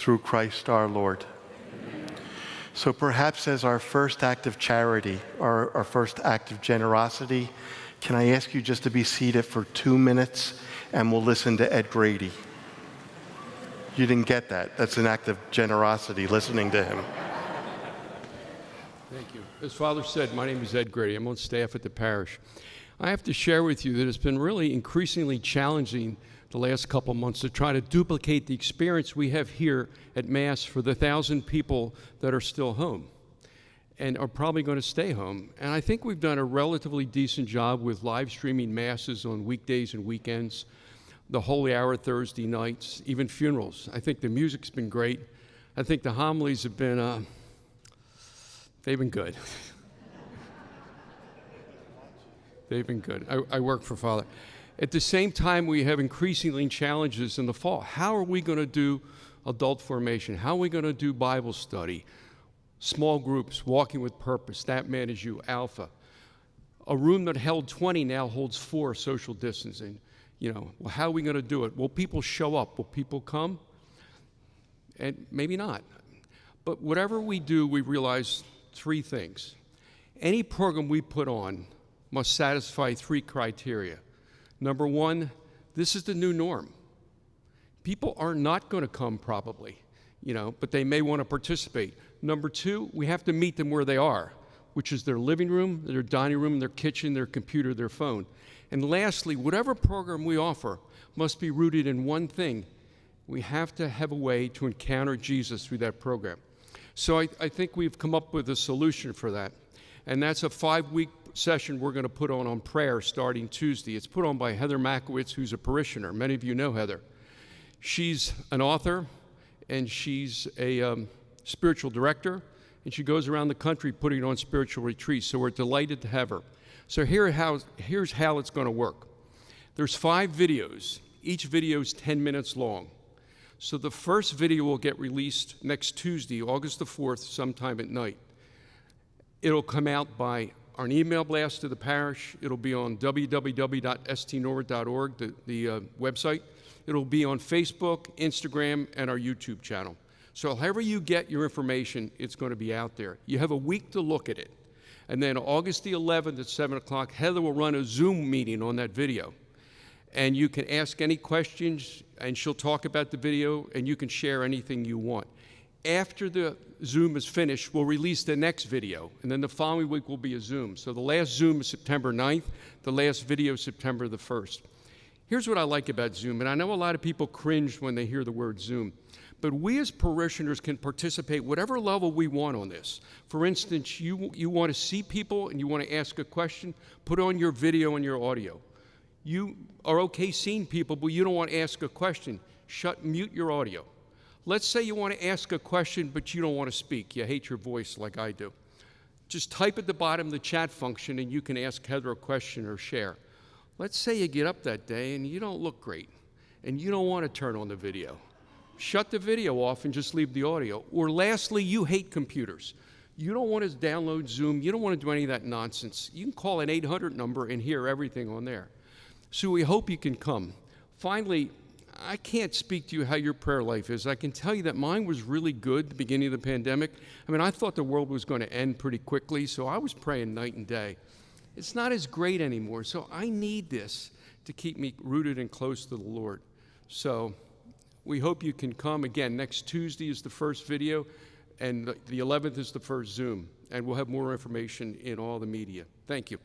through Christ our Lord. So perhaps as our first act of charity, or our first act of generosity, can I ask you just to be seated for 2 minutes and we'll listen to EGrady. You didn't get that. That's an act of generosity, listening to him. Thank you. As Father said, my name is EGrady. I'm on staff at the parish. I have to share with you that it's been really increasingly challenging the last couple months to try to duplicate the experience we have here at Mass for the 1,000 people that are still home and are probably going to stay home. And I think we've done a relatively decent job with live streaming Masses on weekdays and weekends, the Holy Hour Thursday nights, even funerals. I think the music's been great. I think the homilies have been, they've been good. They've been good. I work for Father. At the same time, we have increasingly challenges in the fall. How are we going to do adult formation? How are we going to do Bible study? Small groups, walking with purpose, that man is you, Alpha. A room that held 20 now holds 4, social distancing. Well, how are we going to do it? Will people show up? Will people come? And maybe not. But whatever we do, we realize 3 things. Any program we put on must satisfy 3 criteria. Number 1, this is the new norm. People are not going to come probably, but they may want to participate. Number 2, we have to meet them where they are, which is their living room, their dining room, their kitchen, their computer, their phone. And lastly, whatever program we offer must be rooted in one thing. We have to have a way to encounter Jesus through that program. So I think we've come up with a solution for that. And that's a 5-week session we're going to put on prayer starting Tuesday. It's put on by Heather Makowitz, who's a parishioner. Many of you know Heather. She's an author, and she's a spiritual director, and she goes around the country putting on spiritual retreats. So we're delighted to have her. So here's how it's going to work. There's 5 videos. Each video is 10 minutes long. So the first video will get released next Tuesday, August the 4th, sometime at night. It'll come out by an email blast to the parish. It'll be on www.stnorbert.org, the website. It'll be on Facebook, Instagram, and our YouTube channel. So however you get your information, it's going to be out there. You have a week to look at it. And then August the 11th at 7 o'clock, Heather will run a Zoom meeting on that video. And you can ask any questions, and she'll talk about the video, and you can share anything you want. After the Zoom is finished, we'll release the next video, and then the following week will be a Zoom. So the last Zoom is September 9th, the last video is September the 1st. Here's what I like about Zoom, and I know a lot of people cringe when they hear the word Zoom, but we as parishioners can participate whatever level we want on this. For instance, you want to see people and you want to ask a question, put on your video and your audio. You are okay seeing people, but you don't want to ask a question, mute your audio. Let's say you want to ask a question, but you don't want to speak. You hate your voice like I do. Just type at the bottom the chat function, and you can ask Heather a question or share. Let's say you get up that day, and you don't look great, and you don't want to turn on the video. Shut the video off and just leave the audio. Or lastly, you hate computers. You don't want to download Zoom. You don't want to do any of that nonsense. You can call an 800 number and hear everything on there. So we hope you can come. Finally, I can't speak to you how your prayer life is. I can tell you that mine was really good at the beginning of the pandemic. I mean, I thought the world was going to end pretty quickly, so I was praying night and day. It's not as great anymore, so I need this to keep me rooted and close to the Lord. So we hope you can come. Again, next Tuesday is the first video, and the 11th is the first Zoom, and we'll have more information in all the media. Thank you.